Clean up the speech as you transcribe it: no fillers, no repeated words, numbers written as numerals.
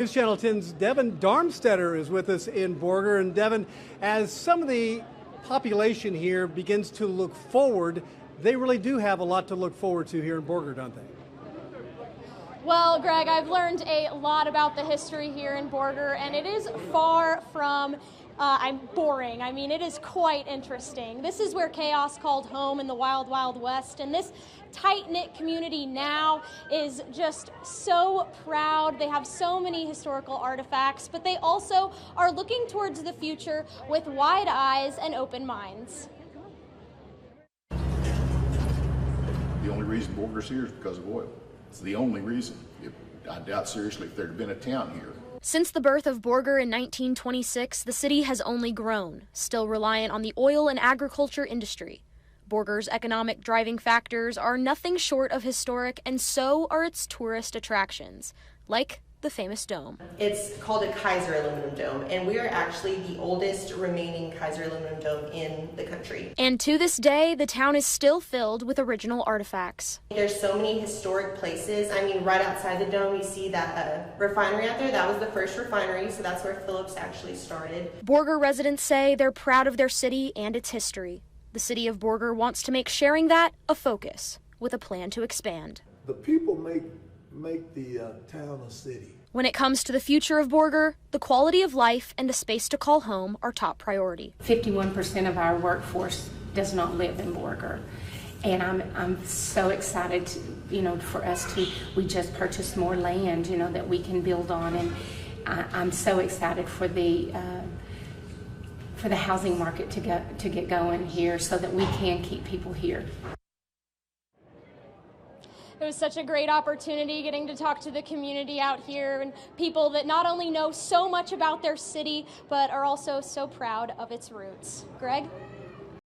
News Channel 10's Devin Darmstetter is with us in Borger. And Devin, as some of the population here begins to look forward, they really do have a lot to look forward to here in Borger, don't they? Well, Greg, I've learned a lot about the history here in Borger, and it is far from boring. I mean, it is quite interesting. This is where chaos called home in the wild, wild west, and this tight-knit community now is just so proud. They have so many historical artifacts, but they also are looking towards the future with wide eyes and open minds. The only reason Borger's here is because of oil. It's the only reason. I doubt seriously if there had been a town here. Since the birth of Borger in 1926, the city has only grown, still reliant on the oil and agriculture industry. Borger's economic driving factors are nothing short of historic, and so are its tourist attractions, like the famous dome. It's called a Kaiser aluminum dome, and we are actually the oldest remaining Kaiser aluminum dome in the country. And to this day, the town is still filled with original artifacts. There's so many historic places. I mean, right outside the dome, you see that refinery out there. That was the first refinery, so that's where Phillips actually started. Borger residents say they're proud of their city and its history. The city of Borger wants to make sharing that a focus, with a plan to expand. The people make the town a city. When it comes to the future of Borger, the quality of life and a space to call home are top priority. 51% of our workforce does not live in Borger. And I'm so excited for us we just purchased more land, that we can build on. And I'm so excited for the housing market to get going here so that we can keep people here. It was such a great opportunity getting to talk to the community out here and people that not only know so much about their city, but are also so proud of its roots. Greg?